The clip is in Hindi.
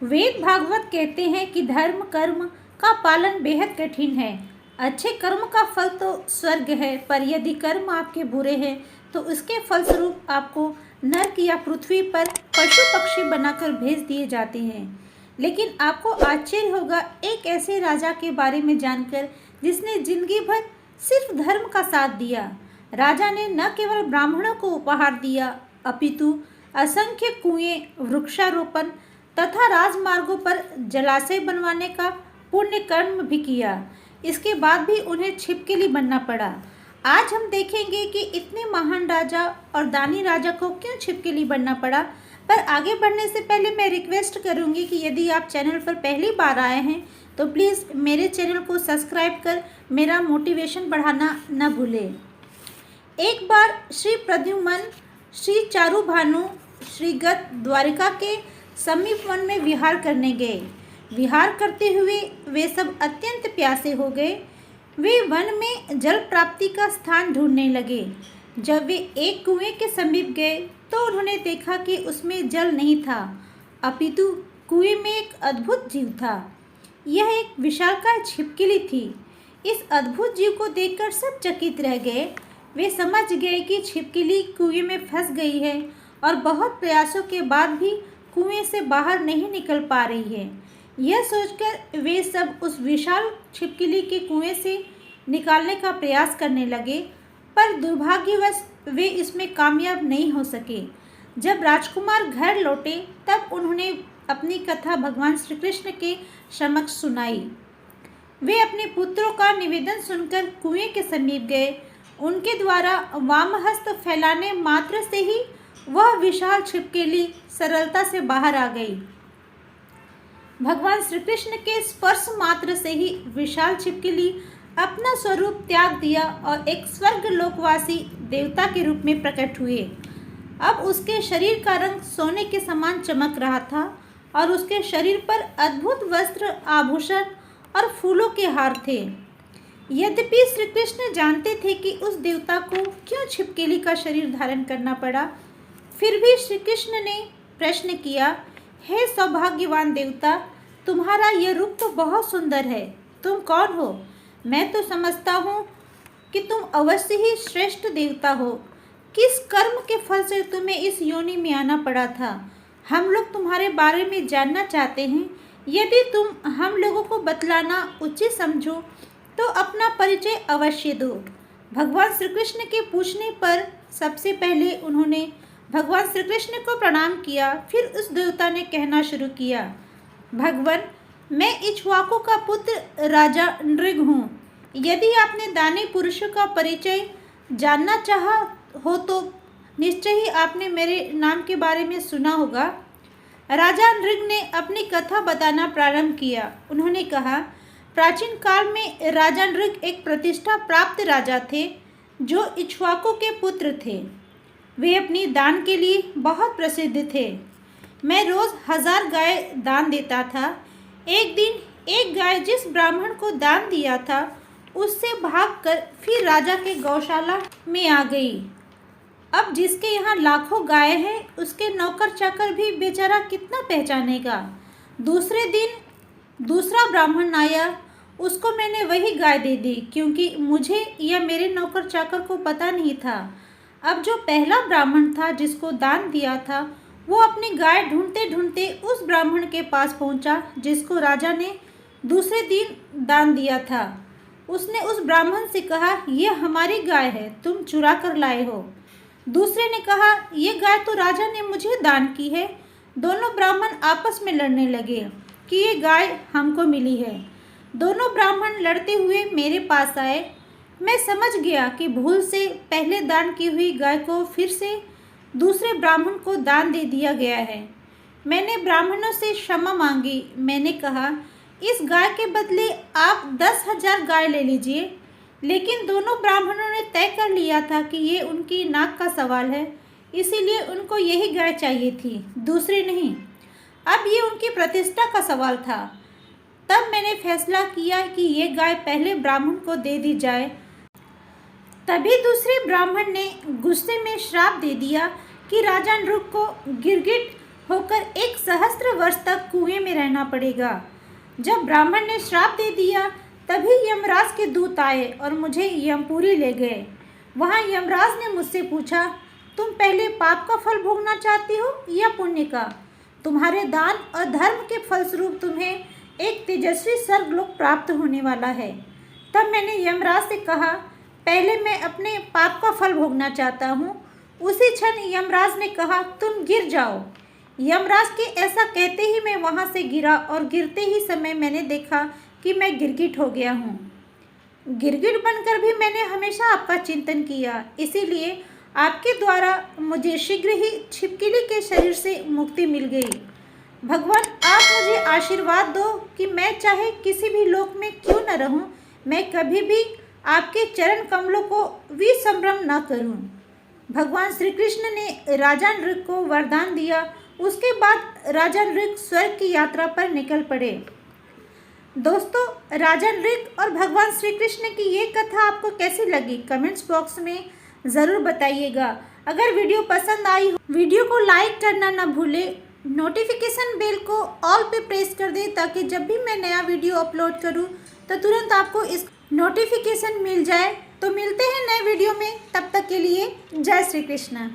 वेद भागवत कहते हैं कि धर्म कर्म का पालन बेहद कठिन है। अच्छे कर्म का फल तो स्वर्ग है, पर यदि कर्म आपके बुरे हैं तो उसके फलस्वरूप आपको नरक या पृथ्वी पर पशु पक्षी बनाकर भेज दिए जाते हैं। लेकिन आपको आश्चर्य होगा एक ऐसे राजा के बारे में जानकर जिसने जिंदगी भर सिर्फ धर्म का साथ दिया। राजा ने न केवल ब्राह्मणों को उपहार दिया, अपितु असंख्य कुएं, वृक्षारोपण तथा राजमार्गों पर जलाशय बनवाने का पुण्य कर्म भी किया। इसके बाद भी उन्हें छिपकली बनना पड़ा। आज हम देखेंगे कि इतने महान राजा और दानी राजा को क्यों छिपकली बनना पड़ा। पर आगे बढ़ने से पहले मैं रिक्वेस्ट करूंगी कि यदि आप चैनल पर पहली बार आए हैं तो प्लीज़ मेरे चैनल को सब्सक्राइब कर मेरा मोटिवेशन बढ़ाना न भूलें। एक बार श्री प्रद्युम्न, श्री चारुभानु, श्रीगत द्वारिका के समीप वन में विहार करने गए। विहार करते हुए वे सब अत्यंत प्यासे हो गए। वे वन में जल प्राप्ति का स्थान ढूंढने लगे। जब वे एक कुएं के समीप गए तो उन्होंने देखा कि उसमें जल नहीं था, अपितु कुएं में एक अद्भुत जीव था। यह एक विशालकाय छिपकली थी। इस अद्भुत जीव को देखकर सब चकित रह गए। वे समझ गए कि छिपकली कुएं में फंस गई है और बहुत प्रयासों के बाद भी कुएं से बाहर नहीं निकल पा रही है। यह सोचकर वे सब उस विशाल छिपकली के कुएं से निकालने का प्रयास करने लगे, पर दुर्भाग्यवश वे इसमें कामयाब नहीं हो सके। जब राजकुमार घर लौटे तब उन्होंने अपनी कथा भगवान श्री कृष्ण के समक्ष सुनाई। वे अपने पुत्रों का निवेदन सुनकर कुएं के समीप गए। उनके द्वारा वामहस्त फैलाने मात्र से ही वह विशाल छिपकली सरलता से बाहर आ गई। भगवान श्री कृष्ण के स्पर्श मात्र से ही विशाल छिपकली अपना स्वरूप त्याग दिया और एक स्वर्ग लोकवासी देवता के रूप में प्रकट हुए। अब उसके शरीर का रंग सोने के समान चमक रहा था और उसके शरीर पर अद्भुत वस्त्र, आभूषण और फूलों के हार थे। यद्यपि श्री कृष्ण जानते थे कि उस देवता को क्यों छिपकली का शरीर धारण करना पड़ा, फिर भी श्री कृष्ण ने प्रश्न किया, हे सौभाग्यवान देवता, तुम्हारा यह रूप तो बहुत सुंदर है। तुम कौन हो? मैं तो समझता हूँ कि तुम अवश्य ही श्रेष्ठ देवता हो। किस कर्म के फल से तुम्हें इस योनि में आना पड़ा था? हम लोग तुम्हारे बारे में जानना चाहते हैं। यदि तुम हम लोगों को बतलाना उचित समझो तो अपना परिचय अवश्य दो। भगवान श्री कृष्ण के पूछने पर सबसे पहले उन्होंने भगवान श्री कृष्ण को प्रणाम किया। फिर उस देवता ने कहना शुरू किया, भगवान, मैं इक्ष्वाकु का पुत्र राजा नृग हूँ। यदि आपने दानी पुरुषों का परिचय जानना चाहा हो तो निश्चय ही आपने मेरे नाम के बारे में सुना होगा। राजा नृग ने अपनी कथा बताना प्रारंभ किया। उन्होंने कहा, प्राचीन काल में राजा नृग एक प्रतिष्ठा प्राप्त राजा थे जो इक्ष्वाकु के पुत्र थे। वे अपनी दान के लिए बहुत प्रसिद्ध थे। मैं रोज़ 1000 गाय दान देता था। एक दिन एक गाय जिस ब्राह्मण को दान दिया था उससे भागकर फिर राजा के गौशाला में आ गई। अब जिसके यहाँ लाखों गाय हैं उसके नौकर चाकर भी बेचारा कितना पहचानेगा। दूसरे दिन दूसरा ब्राह्मण आया, उसको मैंने वही गाय दे दी क्योंकि मुझे या मेरे नौकर चाकर को पता नहीं था। अब जो पहला ब्राह्मण था जिसको दान दिया था वो अपनी गाय ढूंढते ढूंढते उस ब्राह्मण के पास पहुंचा जिसको राजा ने दूसरे दिन दान दिया था। उसने उस ब्राह्मण से कहा, यह हमारी गाय है, तुम चुरा कर लाए हो। दूसरे ने कहा, यह गाय तो राजा ने मुझे दान की है। दोनों ब्राह्मण आपस में लड़ने लगे कि ये गाय हमको मिली है। दोनों ब्राह्मण लड़ते हुए मेरे पास आए। मैं समझ गया कि भूल से पहले दान की हुई गाय को फिर से दूसरे ब्राह्मण को दान दे दिया गया है। मैंने ब्राह्मणों से क्षमा मांगी। मैंने कहा, इस गाय के बदले आप 10,000 गाय ले लीजिए। लेकिन दोनों ब्राह्मणों ने तय कर लिया था कि ये उनकी नाक का सवाल है, इसीलिए उनको यही गाय चाहिए थी, दूसरी नहीं। अब ये उनकी प्रतिष्ठा का सवाल था। तब मैंने फैसला किया कि ये गाय पहले ब्राह्मण को दे दी जाए। तभी दूसरे ब्राह्मण ने गुस्से में श्राप दे दिया कि राजा नृग को गिरगिट होकर 1 सहस्त्र वर्ष तक कुएं में रहना पड़ेगा। जब ब्राह्मण ने श्राप दे दिया तभी यमराज के दूत आए और मुझे यमपुरी ले गए। वहाँ यमराज ने मुझसे पूछा, तुम पहले पाप का फल भोगना चाहती हो या पुण्य का? तुम्हारे दान और धर्म के फलस्वरूप तुम्हें एक तेजस्वी स्वर्गलोक प्राप्त होने वाला है। तब मैंने यमराज से कहा, पहले मैं अपने पाप का फल भोगना चाहता हूँ। उसी क्षण यमराज ने कहा, तुम गिर जाओ। यमराज के ऐसा कहते ही मैं वहाँ से गिरा और गिरते ही समय मैंने देखा कि मैं गिरगिट हो गया हूँ। गिरगिट बनकर भी मैंने हमेशा आपका चिंतन किया, इसीलिए आपके द्वारा मुझे शीघ्र ही छिपकली के शरीर से मुक्ति मिल गई। भगवान, आप मुझे आशीर्वाद दो कि मैं चाहे किसी भी लोक में क्यों न रहूं, मैं कभी भी आपके चरण कमलों को विस्मरण न करूं। भगवान श्री कृष्ण ने राजा नृग को वरदान दिया। उसके बाद राजा नृग स्वर्ग की यात्रा पर निकल पड़े। दोस्तों, राजा नृग और भगवान श्री कृष्ण की ये कथा आपको कैसी लगी कमेंट्स बॉक्स में ज़रूर बताइएगा। अगर वीडियो पसंद आई हो वीडियो को लाइक करना ना भूलें, नोटिफिकेशन बेल को ऑल पे प्रेस कर दें ताकि जब भी मैं नया वीडियो अपलोड करूं तो तुरंत आपको इस नोटिफिकेशन मिल जाए। तो मिलते हैं नए वीडियो में, तब तक के लिए जय श्री कृष्ण।